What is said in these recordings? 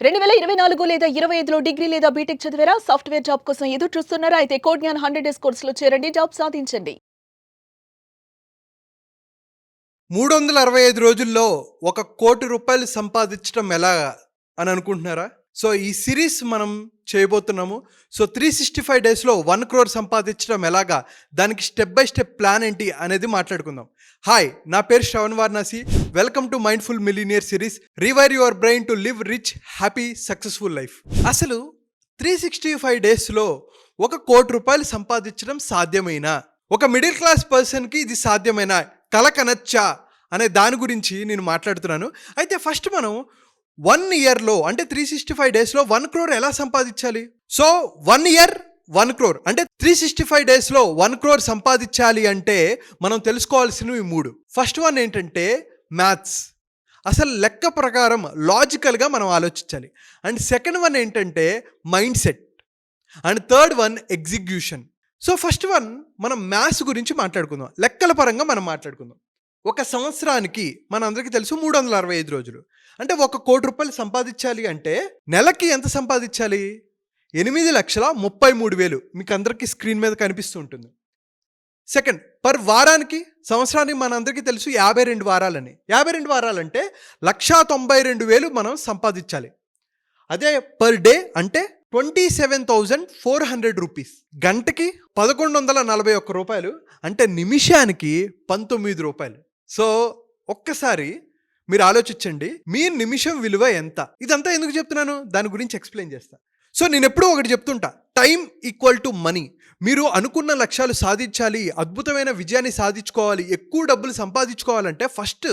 2024 లేదా 25లో డిగ్రీ లేదా బీటెక్ చదివారా? సాఫ్ట్‌వేర్ జాబ్ కోసం ఎదురు చూస్తున్నారా? అయితే కోడ్ జ్ఞాన్ 100 డేస్ కోర్సులో చేరండి. జాబ్ సాధించండి. 365 రోజుల్లో ఒక కోటి రూపాయలు సంపాదించడం ఎలాగా అని అనుకుంటున్నారా? సో, ఈ సిరీస్ మనం చేయబోతున్నాము. సో, 365 డేస్‌లో 1 క్రోర్ సంపాదించడం ఎలాగా? దానికి స్టెప్ బై స్టెప్ ప్లాన్ ఏంటి అనేది మాట్లాడుకుందాం. హాయ్! నా పేరు Shravan Varanasi. Welcome to mindful millionaire series. రివైర్ your brain to live rich, happy, successful life. అసలు 365 డేస్‌లో 1 కోటి రూపాయలు సంపాదించడం సాధ్యమేనా? ఒక మిడిల్ క్లాస్ పర్సన్‌కి ఇది సాధ్యమేనా? కల కనొచ్చా అనే దాని గురించి నేను మాట్లాడుతున్నాను. అయితే ఫస్ట్ మనం 1 ఇయర్‌లో అంటే 365 డేస్‌లో 1 క్రోర్ ఎలా సంపాదించాలి? సో, 1 ఇయర్ 1 క్రోర్ అంటే 365 డేస్‌లో 1 క్రోర్ సంపాదించాలి అంటే మనం తెలుసుకోవాల్సినవి 3. ఫస్ట్ వన్ ఏంటంటే మ్యాథ్స్. అసలు లెక్క ప్రకారం లాజికల్‌గా మనం ఆలోచించాలి. అండ్ సెకండ్ వన్ ఏంటంటే mind set. And third one execution. So, first one మనం మ్యాథ్స్ గురించి మాట్లాడుకుందాం. లెక్కల పరంగా మనం మాట్లాడుకుందాం. ఒక సంవత్సరానికి మనందరికీ తెలుసు 365 రోజులు. అంటే 1 కోటి రూపాయలు సంపాదించాలి అంటే నెలకి ఎంత సంపాదించాలి? 8,33,000 మీకు అందరికీ స్క్రీన్ మీద కనిపిస్తూ ఉంటుంది. సెకండ్, పర్ వారానికి సంవత్సరానికి మనందరికీ తెలుసు 52 వారాలని. 52 వారాలంటే 1,92,000 మనం సంపాదించాలి. అదే పర్ డే అంటే 27,400 రూపీస్. గంటకి 1,141 రూపాయలు అంటే నిమిషానికి 19 రూపాయలు. సో, ఒక్కసారి మీరు ఆలోచించండి, మీ నిమిషం విలువ ఎంత? ఇదంతా ఎందుకు చెప్తున్నాను? దాని గురించి ఎక్స్ప్లెయిన్ చేస్తా. సో, నేను ఎప్పుడూ ఒకటి చెప్తుంటా, టైం ఈక్వల్ టు మనీ. మీరు అనుకున్న లక్ష్యాలు సాధించాలి, అద్భుతమైన విజయాన్ని సాధించుకోవాలి, ఎక్కువ డబ్బులు సంపాదించుకోవాలంటే ఫస్ట్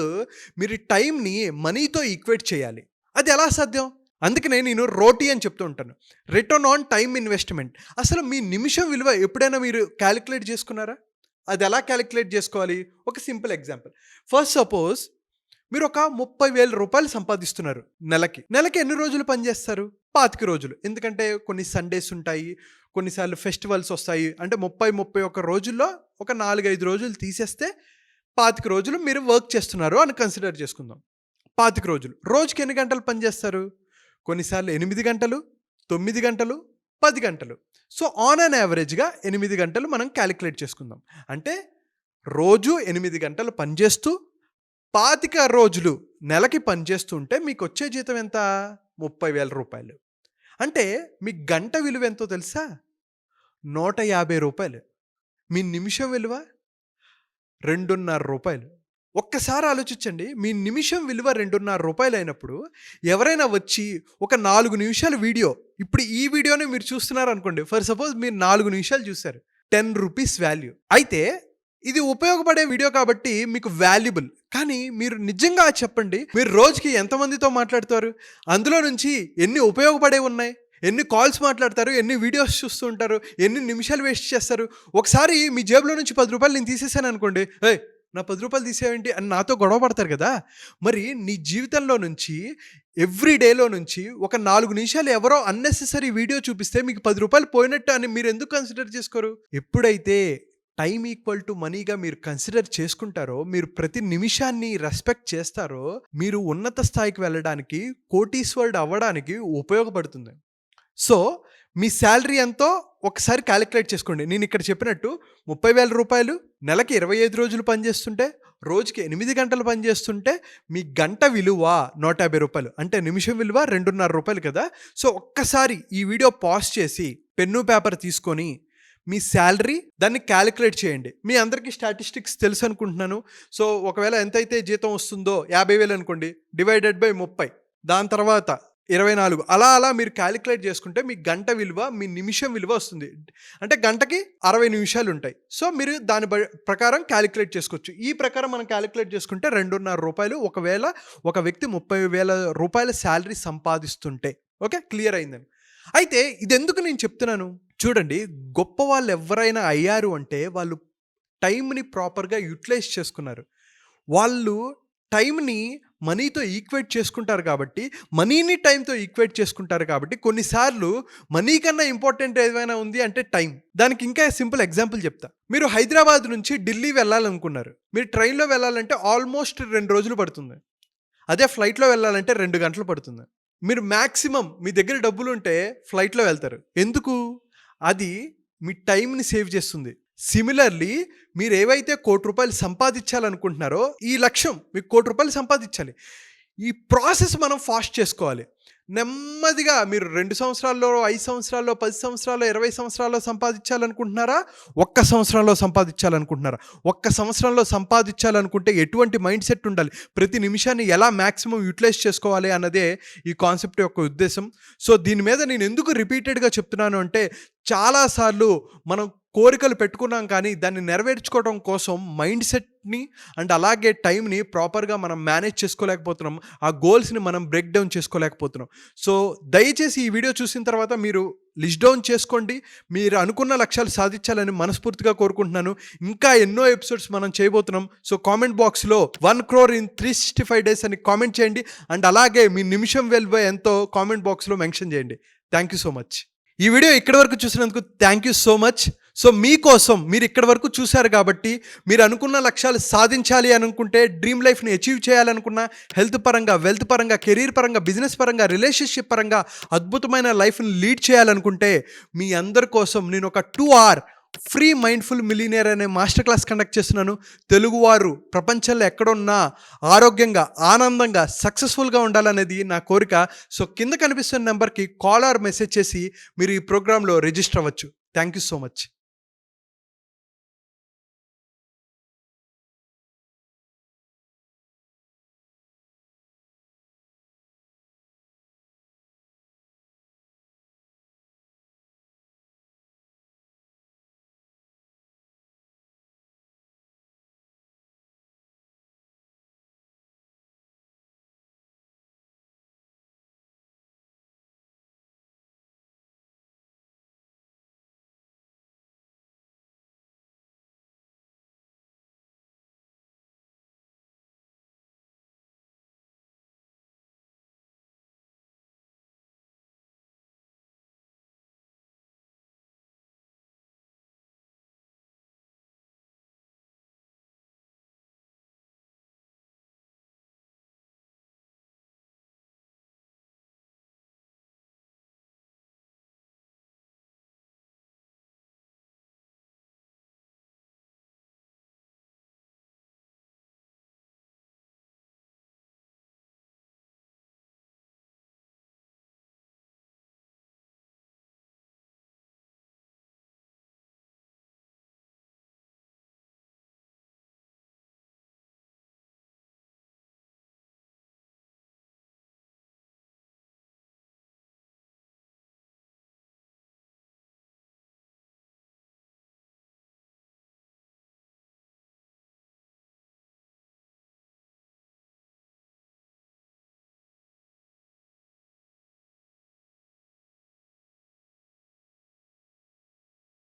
మీరు టైంని మనీతో ఈక్వేట్ చేయాలి. అది ఎలా సాధ్యం? అందుకనే నేను రోటీ అని చెప్తూ ఉంటాను, రిటర్న్ ఆన్ టైమ్ ఇన్వెస్ట్మెంట్. అసలు మీ నిమిషం విలువ ఎప్పుడైనా మీరు క్యాలిక్యులేట్ చేసుకున్నారా? అది ఎలా క్యాలిక్యులేట్ చేసుకోవాలి? ఒక సింపుల్ ఎగ్జాంపుల్. ఫస్ట్ సపోజ్ మీరు ఒక 30,000 రూపాయలు సంపాదిస్తున్నారు నెలకి. నెలకి ఎన్ని రోజులు పనిచేస్తారు? 25 రోజులు. ఎందుకంటే కొన్ని సండేస్ ఉంటాయి, కొన్నిసార్లు ఫెస్టివల్స్ వస్తాయి. అంటే 31 రోజుల్లో ఒక 4-5 రోజులు తీసేస్తే 25 రోజులు మీరు వర్క్ చేస్తున్నారు అని కన్సిడర్ చేసుకుందాం. 25 రోజులు. రోజుకి ఎన్ని గంటలు పనిచేస్తారు? కొన్నిసార్లు 8 గంటలు, 9 గంటలు, 10 గంటలు. సో, ఆన్ అన్ యావరేజ్‌గా 8 గంటలు మనం క్యాలిక్యులేట్ చేసుకుందాం. అంటే రోజు 8 గంటలు పనిచేస్తూ 25 రోజులు నెలకి పనిచేస్తుంటే మీకొచ్చే జీతం ఎంత? 30,000 రూపాయలు. అంటే మీ గంట విలువ ఎంతో తెలుసా? 150 రూపాయలు. మీ నిమిషం విలువ 2.5 రూపాయలు. ఒక్కసారి ఆలోచించండి, మీ నిమిషం విలువ 2.5 రూపాయలు అయినప్పుడు ఎవరైనా వచ్చి ఒక 4 నిమిషాల వీడియో, ఇప్పుడు ఈ వీడియోని మీరు చూస్తున్నారనుకోండి, ఫర్ సపోజ్ మీరు 4 నిమిషాలు చూశారు, 10 రూపీస్ వాల్యూ. అయితే ఇది ఉపయోగపడే వీడియో కాబట్టి మీకు వాల్యుబుల్. కానీ మీరు నిజంగా చెప్పండి, మీరు రోజుకి ఎంతమందితో మాట్లాడతారు? అందులో నుంచి ఎన్ని ఉపయోగపడేవి ఉన్నాయి? ఎన్ని కాల్స్ మాట్లాడతారు? ఎన్ని వీడియోస్ చూస్తూ ఉంటారు? ఎన్ని నిమిషాలు వేస్ట్ చేస్తారు? ఒకసారి మీ జేబులో నుంచి 10 రూపాయలు నేను తీసేసాను అనుకోండి, ఏయ్ నా 10 రూపాయలు తీసేవేంటి అని నాతో గొడవ పడతారు కదా! మరి నీ జీవితంలో నుంచి, ఎవ్రీ డేలో నుంచి ఒక 4 నిమిషాలు ఎవరో అన్నెసెసరీ వీడియో చూపిస్తే మీకు 10 రూపాయలు పోయినట్టు అని మీరు ఎందుకు కన్సిడర్ చేసుకోరు? ఎప్పుడైతే టైం ఈక్వల్ టు మనీగా మీరు కన్సిడర్ చేసుకుంటారో, మీరు ప్రతి నిమిషాన్ని రెస్పెక్ట్ చేస్తారో, మీరు ఉన్నత స్థాయికి వెళ్ళడానికి, కోటీశ్వరుడు అవ్వడానికి ఉపయోగపడుతుంది. సో, మీ శాలరీ ఎంతో ఒకసారి క్యాలిక్యులేట్ చేసుకోండి. నేను ఇక్కడ చెప్పినట్టు 30,000 రూపాయలు నెలకి 25 రోజులు పనిచేస్తుంటే, రోజుకి 8 గంటలు పనిచేస్తుంటే మీ గంట విలువ 150 రూపాయలు. అంటే నిమిషం విలువ 2.5 రూపాయలు కదా! సో, ఒక్కసారి ఈ వీడియో పాజ్ చేసి పెన్ను, పేపర్ తీసుకొని మీ శాలరీ దాన్ని క్యాలిక్యులేట్ చేయండి. మీ అందరికీ స్టాటిస్టిక్స్ తెలుసు అనుకుంటున్నాను. సో, ఒకవేళ ఎంతైతే జీతం వస్తుందో 50,000 అనుకోండి, డివైడెడ్ బై 30, దాని తర్వాత 24, అలా అలా మీరు క్యాలిక్యులేట్ చేసుకుంటే మీ గంట విలువ, మీ నిమిషం విలువ వస్తుంది. అంటే గంటకి 60 నిమిషాలు ఉంటాయి. సో, మీరు దాని ప్రకారం క్యాలిక్యులేట్ చేసుకోవచ్చు. ఈ ప్రకారం మనం క్యాలిక్యులేట్ చేసుకుంటే 2.5 రూపాయలు, ఒకవేళ ఒక వ్యక్తి 30,000 రూపాయల శాలరీ సంపాదిస్తుంటే. ఓకే, క్లియర్ అయిందని. అయితే ఇదెందుకు నేను చెప్తున్నాను? చూడండి, గొప్ప వాళ్ళు ఎవరైనా అయ్యారు అంటే వాళ్ళు టైంని ప్రాపర్‌గా యుటిలైజ్ చేసుకున్నారు. వాళ్ళు టైంని మనీతో ఈక్వేట్ చేసుకుంటారు కాబట్టి, మనీని టైంతో ఈక్వేట్ చేసుకుంటారు కాబట్టి, కొన్నిసార్లు మనీ కన్నా ఇంపార్టెంట్ ఏదైనా ఉంది అంటే టైం. దానికి ఇంకా సింపుల్ ఎగ్జాంపుల్ చెప్తా. మీరు హైదరాబాద్ నుంచి ఢిల్లీ వెళ్ళాలనుకున్నారు. మీరు ట్రైన్‌లో వెళ్ళాలంటే ఆల్మోస్ట్ 2 రోజులు పడుతుంది. అదే ఫ్లైట్‌లో వెళ్ళాలంటే 2 గంటలు పడుతుంది. మీరు మ్యాక్సిమం మీ దగ్గర డబ్బులుంటే ఫ్లైట్‌లో వెళ్తారు. ఎందుకు? అది మీ టైంని సేవ్ చేస్తుంది. సిమిలర్‌లీ మీరేవైతే రూ. 1,00,00,000 సంపాదించాలనుకుంటున్నారో, ఈ లక్ష్యం మీకు రూ. 1,00,00,000 సంపాదించాలి. ఈ ప్రాసెస్ మనం ఫాస్ట్ చేసుకోవాలి. నెమ్మదిగా మీరు 2 సంవత్సరాల్లో, 5 సంవత్సరాల్లో, 10 సంవత్సరాల్లో, 20 సంవత్సరాల్లో సంపాదించాలనుకుంటున్నారా? ఒక్క సంవత్సరంలో సంపాదించాలనుకుంటున్నారా? ఒక్క సంవత్సరంలో సంపాదించాలనుకుంటే ఎటువంటి మైండ్ సెట్ ఉండాలి? ప్రతి నిమిషాన్ని ఎలా మాక్సిమం యుటిలైజ్ చేసుకోవాలి అన్నదే ఈ కాన్సెప్ట్ యొక్క ఉద్దేశం. సో, దీని మీద నేను ఎందుకు రిపీటెడ్‌గా చెప్తున్నాను అంటే, చాలా సార్లు మనం కోరికలు పెట్టుకున్నాం కానీ దాన్ని నెరవేర్చుకోవడం కోసం మైండ్ సెట్‌ని అండ్ అలాగే టైంని ప్రాపర్‌గా మనం మేనేజ్ చేసుకోలేకపోతున్నాం. ఆ గోల్స్‌ని మనం బ్రేక్ డౌన్ చేసుకోలేకపోతున్నాం. సో, దయచేసి ఈ వీడియో చూసిన తర్వాత మీరు లిస్ట్ డౌన్ చేసుకోండి. మీరు అనుకున్న లక్ష్యాలు సాధించాలని మనస్ఫూర్తిగా కోరుకుంటున్నాను. ఇంకా ఎన్నో ఎపిసోడ్స్ మనం చేయబోతున్నాం. సో, కామెంట్ బాక్స్‌లో 1 crore in 365 days అని కామెంట్ చేయండి. అండ్ అలాగే మీ నిమిషం విలువ ఎంతో కామెంట్ బాక్స్‌లో మెన్షన్ చేయండి. Thank you so much. ఈ వీడియో ఇక్కడి వరకు చూసినందుకు thank you so much. So, మీకోసం మీరు ఇక్కడి వరకు చూశారు కాబట్టి, మీరు అనుకున్న లక్ష్యాలు సాధించాలి అనుకుంటే, డ్రీమ్ లైఫ్‌ని అచీవ్ చేయాలనుకున్న, హెల్త్ పరంగా, వెల్త్ పరంగా, కెరీర్ పరంగా, బిజినెస్ పరంగా, రిలేషన్‌షిప్ పరంగా అద్భుతమైన లైఫ్‌ని లీడ్ చేయాలనుకుంటే, మీ అందరి కోసం నేను ఒక 2 hour ఫ్రీ మైండ్ఫుల్ మిలియనియర్ అనే మాస్టర్ క్లాస్ కండక్ట్ చేస్తున్నాను. తెలుగువారు ప్రపంచంలో ఎక్కడున్నా ఆరోగ్యంగా, ఆనందంగా, సక్సెస్ఫుల్గా ఉండాలనేది నా కోరిక. సో, కింద కనిపిస్తున్న నెంబర్కి కాల్ ఆర్ మెసేజ్ చేసి మీరు ఈ ప్రోగ్రాంలో రిజిస్టర్ అవ్వచ్చు. Thank you so much.